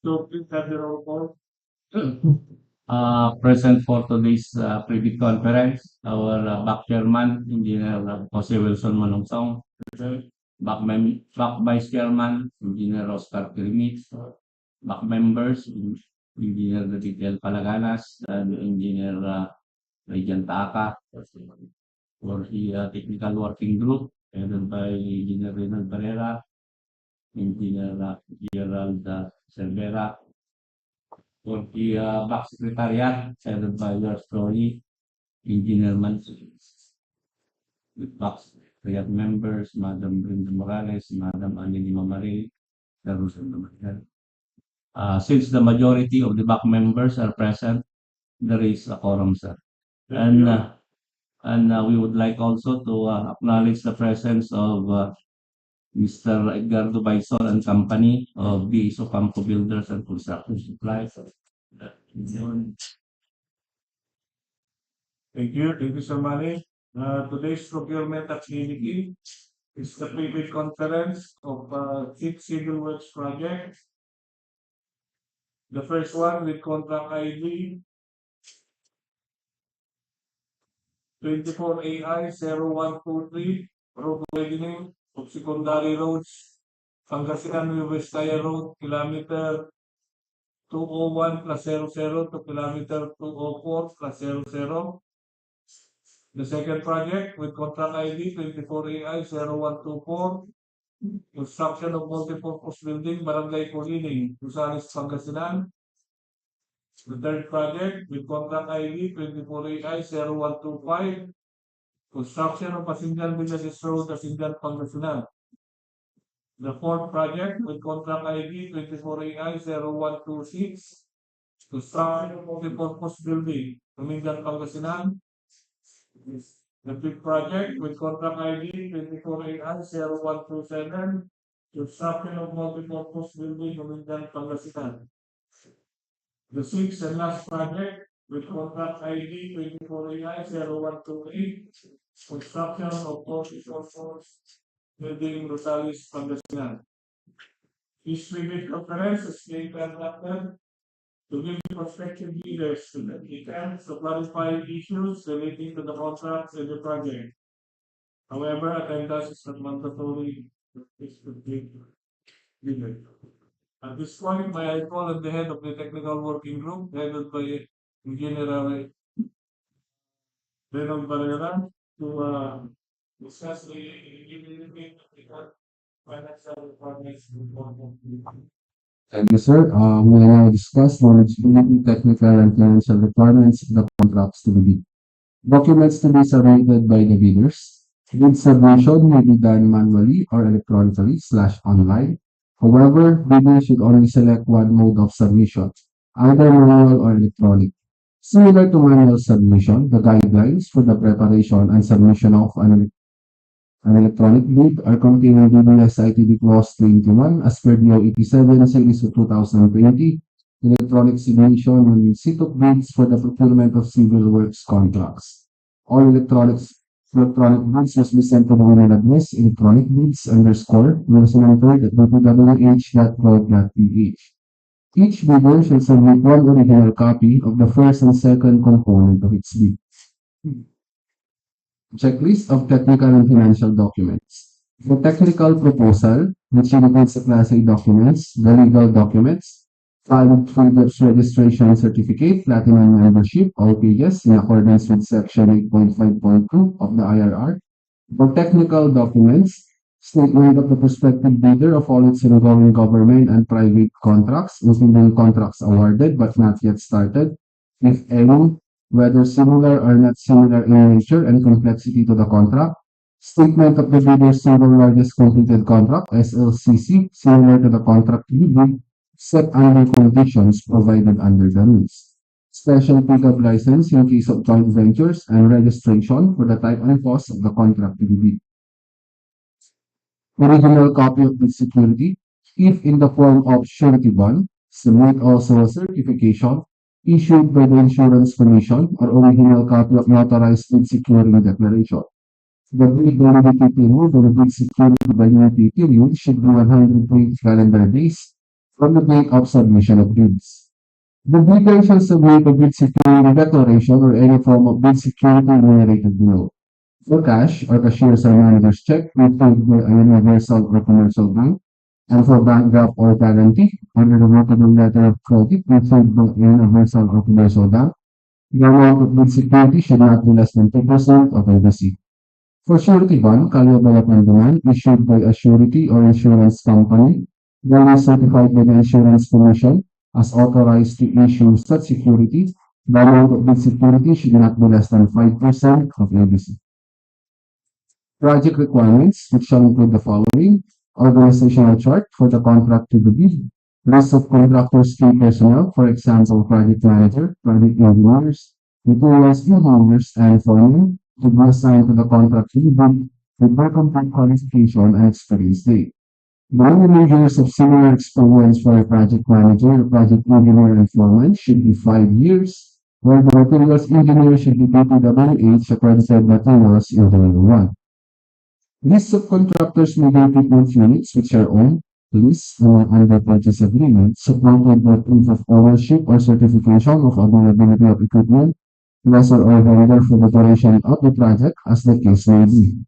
So please have the roll call. Present for today's pre-bid conference, our back chairman, Engineer Jose Wilson Malongsong, back vice chairman, Engineer Oscar Kirimit, back members, Engineer David Palaganas, and Engineer Regent Taaka, for the technical working group, headed by Engineer Renal Barrera, Engineer Gerald Cervera, for the back secretariat, headed by yours truly, Engineer Mansi. With back secretariat members, Madam Brenda Morales, Madam Anini Mamaril, since the majority of the back members are present, there is a quorum, sir. And we would like also to acknowledge the presence of Mr. Edgardo Bison and Company of DEO Campo Builders and Construction Supplies. Thank you, Sir Manny. Today's procurement activity is the pre-bid conference of 6 civil works projects. The first one with contract ID 24AI 0123, road widening of secondary roads, Pangasinan-Nueva Vizcaya Road, kilometer 201 plus 00 to kilometer 204 plus 00. The second project with contract ID 24AI 0124, construction of multipurpose building, Barangay Coliling, Rosales, Pangasinan. The third project with contract ID 24AI 0125, construction of Asingan-Villasis Road, Asingan, Pangasinan. The fourth project with contract ID 24AI 0126, construction of multipurpose building, Umingan, Pangasinan. The fifth project with contract ID 24AI 0127, construction of multipurpose building, Umingan, Pangasinan. The sixth and last project with contract ID 24AI 0128, construction of multipurpose building, Rosales, Pangasinan. This pre-bid conference is being conducted to give prospective leaders to clarify issues relating to the contracts and the project. However, attendance is not mandatory. At this point, may I call on the head of the technical working group, headed by Engineer Renal Barrera, to discuss the financial requirements. Thank you, sir. We will now discuss knowledgeability, technical, and financial requirements of the contracts to be bid. Documents to be submitted by the bidders. Bid submission may be done manually or electronically /online. However, bidders should only select one mode of submission, either manual or electronic. Similar to manual submission, the guidelines for the preparation and submission of an electronic bid are contained in DPWH ITB Clause 21 as per DEO 87 Series of 2020, electronic submission and sit-up bids for the procurement of civil works contracts. All electronic bids must be sent to the email address electronicbids_wilsonentered@dpwh.gov.ph. Each bidder should submit one original copy of the first and second component of its bid. Checklist of technical and financial documents. The technical proposal, which includes the Class A documents, the legal documents, filed Freedoms Registration Certificate, Platinum Membership, all pages in accordance with Section 8.5.2 of the IRR. For technical documents, statement of the prospective bidder of all its ongoing government and private contracts, including contracts awarded but not yet started, if any, whether similar or not similar in nature and complexity to the contract. Statement of the bidder's single largest completed contract, SLCC, similar to the contract bid, set under conditions provided under the rules. Special pickup license in case of joint ventures and registration for the type and cost of the contract bid. Original copy of the security, if in the form of surety bond, submit also a certification issued by the Insurance Commission or original copy of notarized bid securing declaration. The bid validity period of the bid security validity period should be 120 calendar days from the date of submission of bids. The bidder shall submit a bid security declaration or any form of bid security enumerated below. For cash or cashier's or manager's check, issued by a universal or commercial bank, and for bank draft or guarantee, under the workable letter of credit, issued by a universal or commercial bank, the amount of bid security should not be less than 2% of the receipt. For surety bond, callable upon demand, issued by a surety or insurance company, duly certified by the Insurance Commission as authorized to issue such security, the amount of bid security should not be less than 5% of ABC. Project requirements, which shall include the following: organizational chart for the contract to the bid, list of contractors' key personnel, for example, project manager, project engineers, materials engineers, and foremen, to be assigned to the contract to the bid with their complete qualification and experience date. The minimum years of similar experience for a project manager, project engineer, and foreman should be 5 years, while the materials engineer should be DPWH accredited materials engineer 1. List of contractors may be equipment units which are owned, leased, or under purchase agreement, supported by proof of ownership or certification of availability of equipment, lessor or vendor for the duration of the project, as the case may be.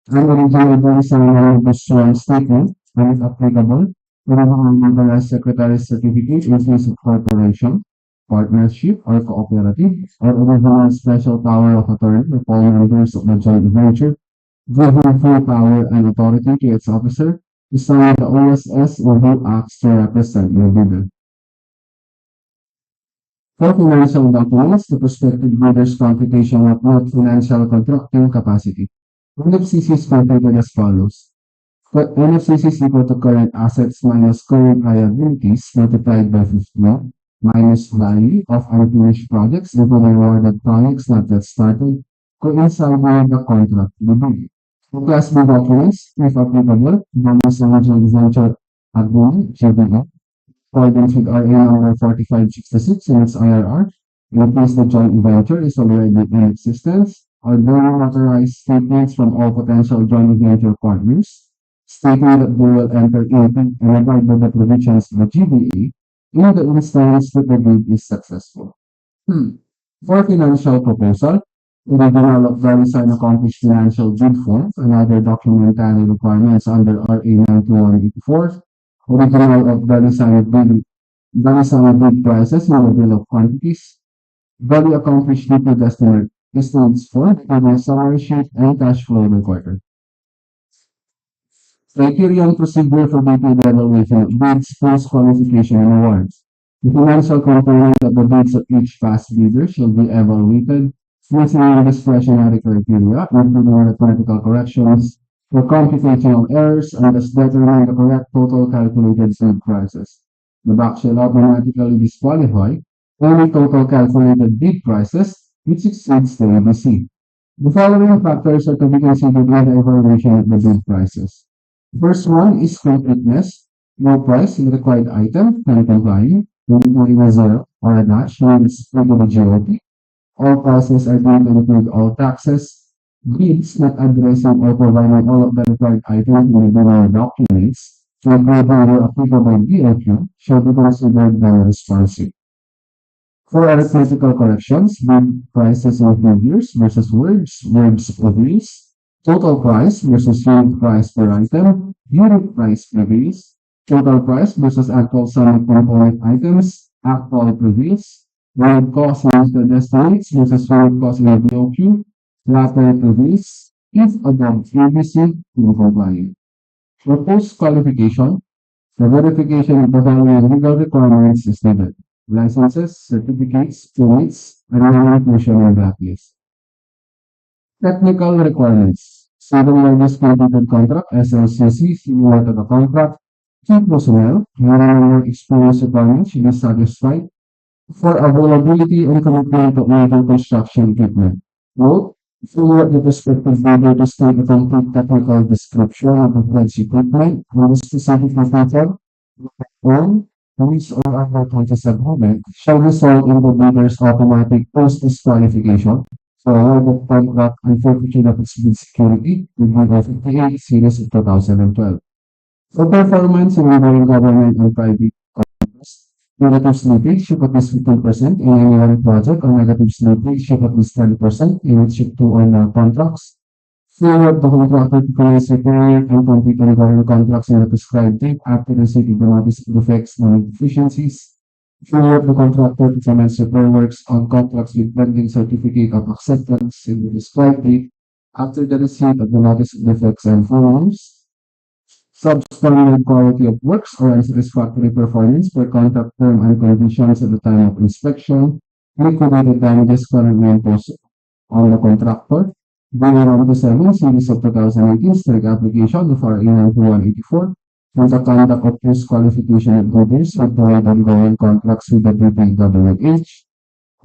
And original version of the sworn statement, when if applicable, the as secretary's certificate in case of corporation, partnership, or cooperative, or original special power of attorney of all members of the joint venture, giving full power and authority to its officer to sign the OSS or who acts to represent the bidder. For financial documents, the prospective bidder's computation of net financial contracting capacity. NFCC is computed as follows. For NFCC is equal to current assets minus current liabilities multiplied by 15 minus value of unfinished projects including awarded projects not yet started coincide with the contract to be bid. For Class B documents, if applicable, bonus and joint venture agreement, JVA, according with RA number 4566 and its IRR, in case the joint venture is already in existence, or duly authorized statements from all potential joint venture partners, stating that they will enter into and abide by the provisions of the GBA in the instance that the bid is successful. For financial proposal, original of very signed accomplished financial bid form and other documentary requirements under RA 9184, original of very signed bid prices in the bill of quantities, very accomplished bid estimate estimates for the summary sheet and cash flow recorder. Criteria and procedure for bid evaluation of bids, post qualification and awards. The financial component of the bids of each past bidder shall be evaluated using discretionary criteria, including arithmetical corrections for computational errors, and thus determine the correct total calculated bid prices. The BAC shall automatically disqualify any total calculated bid prices which exceeds the ABC. The following factors are to be considered in the evaluation of the bid prices. First one is completeness. No price in the required item, non-complying, including a zero or a dash, means under the GOP. All prices are deemed to include all taxes. Bids not addressing or providing all of the required items in the donor documents, including where applicable DEO, shall be considered non-responsive. For arithmetical corrections, bid prices in figures versus words, words agrees, total price versus unit price per item, unit price prevails, total price versus actual sum of component items, actual prevails, unit cost in the estimates versus unit cost in the DOQ, latter prevails, if above ABC, non-complying. For post-qualification, the verification of the following legal requirements is needed: licenses, certificates, permits, and non-inclusion on that list. Technical requirements. Civil Service Completed Contract, SLCC, similar to the contract. Key personnel, minimum experience requirements should be satisfied. For availability and commitment to major construction equipment. Note, forward the respective bidder to state a complete technical description of the pledged equipment and the specific location, on, lease or other purchase agreement shall result in the bidder's automatic post-disqualification for award of contract and forfeiture of its bid security with the 58 series of 2012. For performance in either government and private Negative slippage should at least 15% in any one project, or negative slippage should at least 10% in each of two or more contracts. Failure of the contractor to commence repair and complete ongoing contracts in the prescribed date after receipt of the notice of defects and deficiencies. Failure of the contractor to commence repair works on contracts with pending certificate of acceptance in the prescribed date after the receipt of the notice of defects and failures. Substandard quality of works or unsatisfactory performance per contract term and conditions at the time of inspection. Liquidated damages currently imposed on the contractor. Bill 127, Series of 2018, strict application of RA 9184 for the conduct of post-qualification activities with provide ongoing contracts with the DPWH.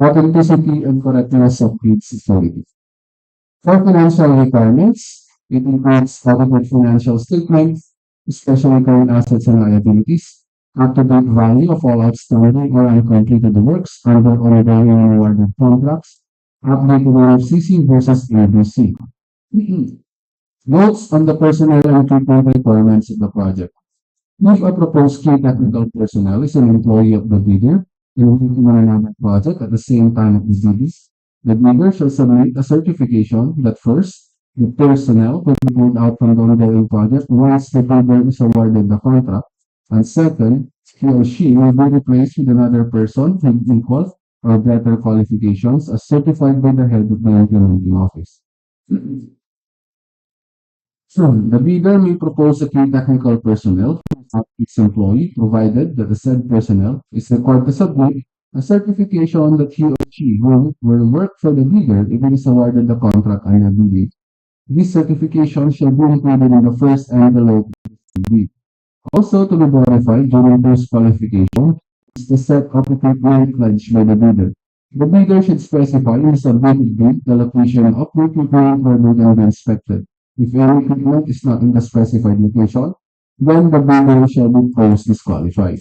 Authenticity and correctness of bids authority. For financial requirements, it includes audited financial statements, especially current assets and liabilities, up-to-date value of all outstanding or uncompleted works under ongoing and awarded contracts, updated FCC versus ABC. Notes on the personnel and equipment requirements of the project. If a proposed key technical personnel is an employee of the bidder and working on another project at the same time of the duties, the bidder shall submit a certification that first, the personnel will be pulled out from the ongoing project once the bidder is awarded the contract, and second, he or she will be replaced with another person with equal or better qualifications as certified by the head of the implementing office. So, the bidder may propose a key technical personnel of its employee, provided that the said personnel is required to submit a certification that he or she will work for the bidder if it is awarded the contract under the bid. This certification shall be included in the first envelope of the bid. Also, to be verified during post-qualification is the set of equipment pledged by the bidder. The bidder should specify in the submitted bid the location of the equipment where they can be inspected. If any equipment is not in the specified location, then the bidder shall be post-disqualified.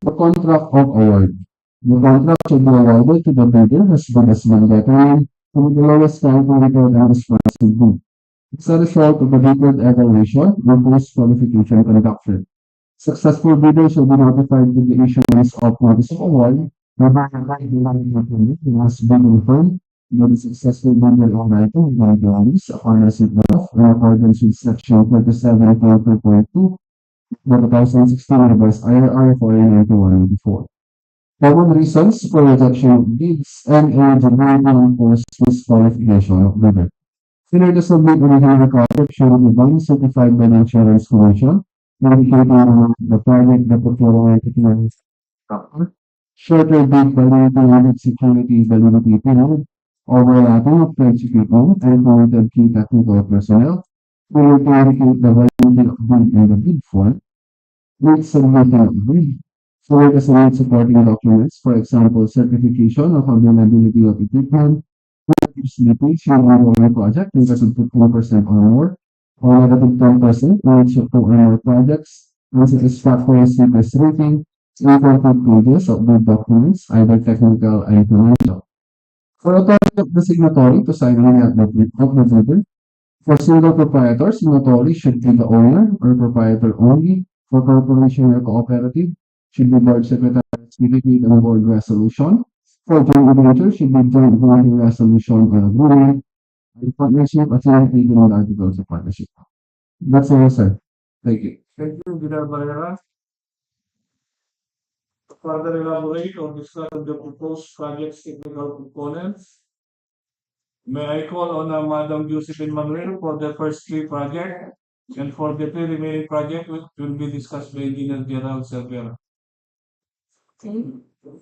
The contract of award. The contract should be awarded to the bidder as good as been determined to the lowest calculated and responsive bid. As a result of the detailed evaluation, the post-qualification conducted. Successful bidders shall be notified with the issuance of notice of award, whereby the must be confirmed that the successful bidder or writer will be released upon receipt of in accordance with section 27.2.2 of the 2016 revised IRR for 9184. Common reasons for rejection of bids and eligibility on post-qualification of bidder. Failure to submit original project shall be done certified by the Insurance Commission, indicating the project the procuring entity and structure. Shorter bid validity security validity period, overlapping of pledge equipment and committed key technical personnel. Failure to indicate the validity of bid in the bid form. Late submission of bid. Failure to submit supporting documents, for example, certification of availability of equipment, slippage in ongoing project negative 15% or more, or negative 10% in each of two or more projects, unsatisfactory CPS rating, incomplete pages of bid documents, either technical and financial. For authority of the signatory to sign any of the bidder, for single proprietor, signatory should be the owner or proprietor only. For corporation or cooperative, should be board secretary, certificate, and board resolution. For joint venture, should be joint voting resolution or agreement. In partnership, authority on articles of partnership. That's all, sir. Thank you. Thank you, Vidal Barrera. To further elaborate or discuss the proposed project's technical components, may I call on Madam Josephine Manuel for the first three projects, and for the three remaining projects which will be discussed by Engineer Gerald Silvera.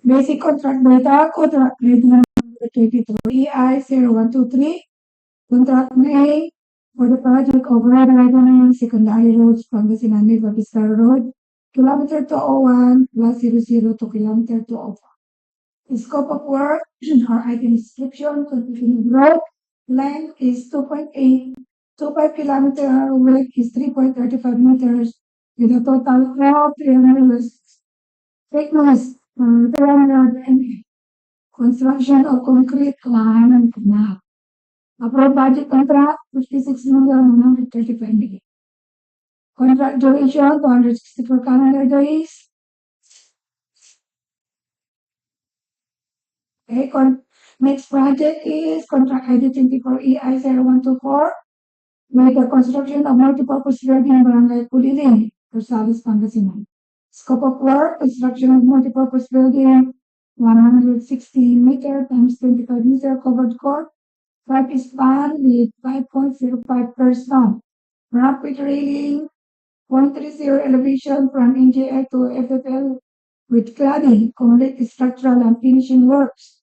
Basic contract data, contract data number 22 EI 0123, contract A for the project of widening secondary roads Pangasinan-Nueva Vizcaya Road, kilometer 201 plus 00 to kilometer 205. The scope of work or item description, continuing road length is 2.825 kilometer, width is 3.35 meters, with a total of 300 meters. Thickness, 300 mm. Construction of concrete line and canal. Approved budget contract, 56,135 million. Contract duration, 264 calendar days. Okay, next project is contract ID 24EI 0124 with the construction of multipurpose building in Barangay Coliling, Rosales, Pangasinan. Scope of work, construction of multipurpose building, 160 meter times 25 meter covered court, 5 span with 5.05 per span. Ramp with railing, 0.30 elevation from NJI to FFL with cladding, complete structural and finishing works,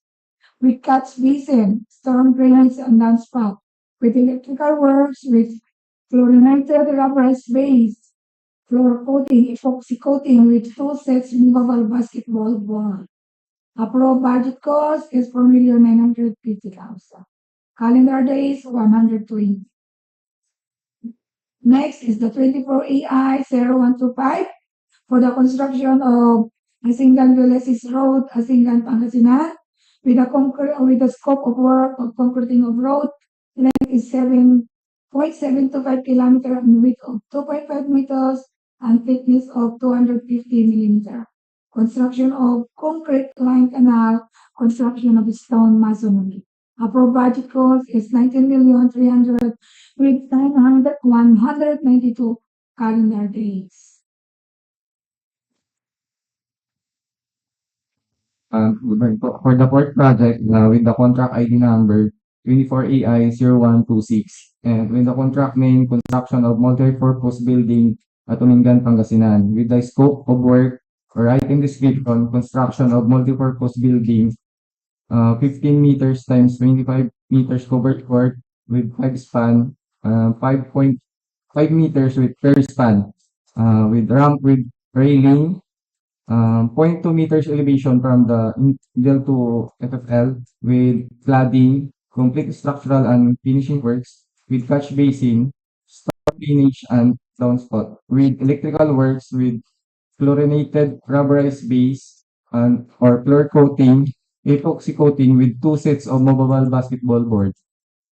with catch basin, storm drainage and downspout, with electrical works, with fluorinated rubberized base, floor coating, epoxy coating with 2 sets movable basketball ball. Approved budget cost is 4,950,000. Calendar days 120. Next is the 24EI 0125 for the construction of Asingan-Villasis Road, Asingan, Pangasinan, with the scope of work of concreting of road. Length is 7.725 kilometer and width of 2.5 meters and thickness of 250 millimeter. Construction of concrete line canal, construction of stone masonry. Approved budget cost is 19,300,000 with 192 calendar days. For the fourth project, with the contract ID number 24AI0126 and with the contract name construction of multi-purpose building at Umingan, Pangasinan, with the scope of work or item description, construction of multi-purpose building, 15 meters times 25 meters covered court with 5 span, 5.5 meters with per span, with ramp with railing, 0.2 meters elevation from the middle to FFL with cladding, complete structural and finishing works with catch basin, storm drainage and downspout with electrical works with fluorinated rubberized base and or floor coating, epoxy coating with 2 sets of movable basketball boards.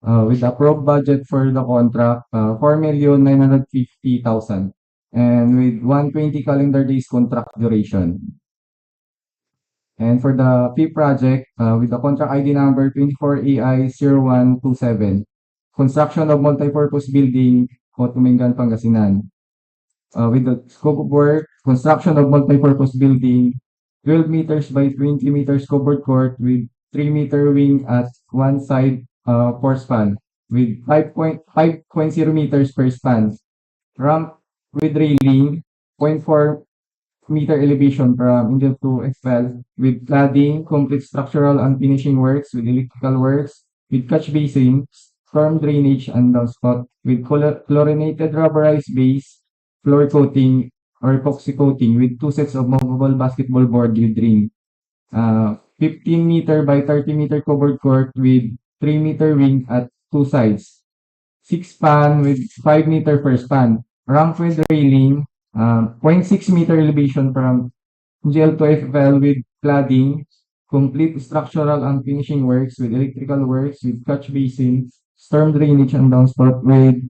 With approved budget for the contract, 4,950,000 and with 120 calendar days contract duration. And for the fifth project, with the contract ID number 24AI0127, construction of multipurpose building, Umingan, Pangasinan. With the scope of work, construction of multipurpose building, 12 meters by 20 meters covered court with 3-meter wing at one side for span with 5.0 meters per span. Ramp with railing, 0.4 meter elevation from middle to FL with cladding, complete structural and finishing works with electrical works, with catch basin, storm drainage and downspout with chlorinated rubberized base, floor coating or epoxy coating with 2 sets of movable basketball board with ring. 15 meter by 30 meter covered court with 3-meter wing at 2 sides. 6 span with 5 meter per span. Ramp with railing, 0.6 meter elevation from GL to FL with cladding, complete structural and finishing works with electrical works with catch basin, storm drainage and downspout with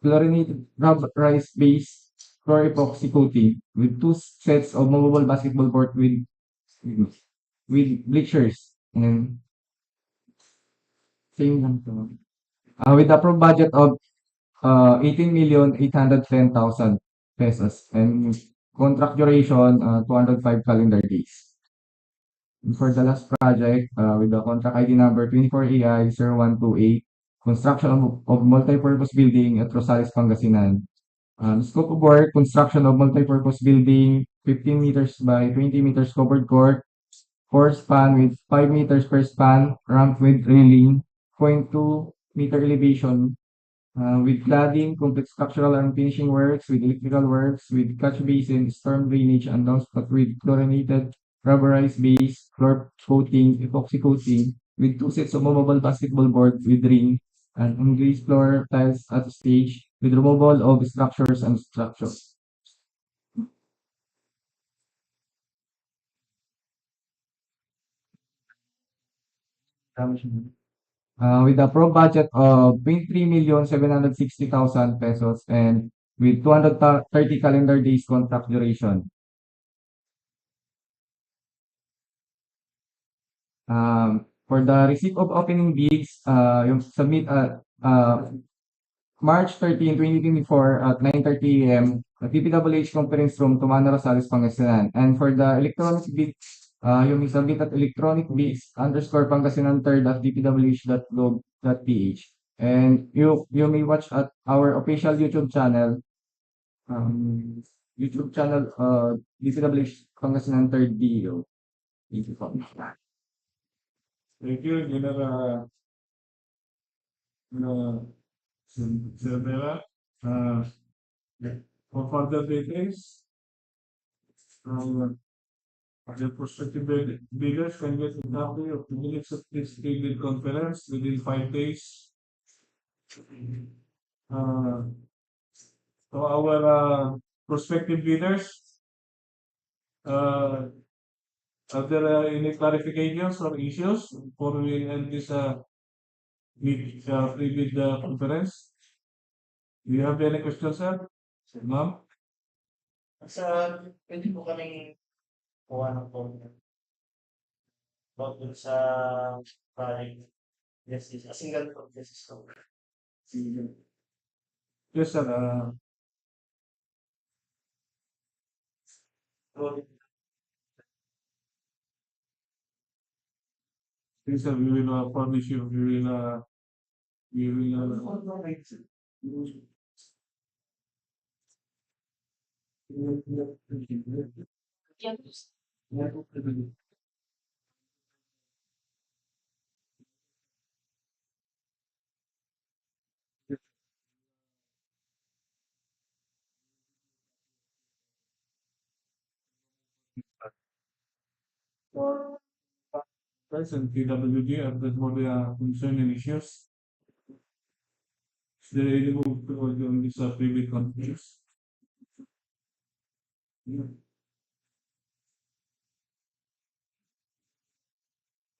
chlorinated rubberized base, floor epoxy coating with 2 sets of movable basketball court with bleachers and same lang to. With approved budget of 18,810,000 pesos and contract duration 205 calendar days. And for the last project, with the contract ID number 24AI0128, construction of multipurpose building at Rosales, Pangasinan. Scope of work, construction of multipurpose building, 15 meters by 20 meters covered court, 4 span with 5 meters per span, ramp with railing, 0.2 meter elevation, with cladding, complete structural and finishing works, with electrical works, with catch basin, storm drainage, and downspout with chlorinated rubberized base, floor coating, epoxy coating, with 2 sets of movable basketball board with ring, and unglazed floor tiles at stage, with removal of structures and structures. With a pro budget of 23,760,000 pesos and with 230 calendar days contract duration. For the receipt of opening bids, yung submit March 13, 2024 at 9:30 a.m. at DPWH Conference Room, Tumana, Rosales, Pangasinan. And for the electronic bid, yung submit at electronic bids _Pangasinan 3rd at dpwh.gov.ph. And you may watch at our official YouTube channel, DPWH Pangasinan 3rd DEO. Thank you po. Thank you, Engineer Silvera. For further details, the prospective bidders can get a copy of the minutes of this bid conference within 5 days. So our prospective bidders, are there any clarifications or issues before we end this pre-bid conference? Do you have any questions, sir? Ma'am? Pwede po kaming kuha ng form about dun sa project. Yes, Asingan-Villasis ko. Yes, sir. Yes, sir, we will furnish you. We will present PWD update for the concerning issues. Is there any move toward on this pre-bid conference?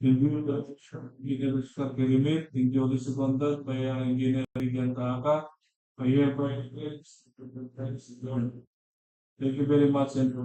Review the engineer Coliling, duly seconded by Engineer Taka. I hereby declare. Thank you very much and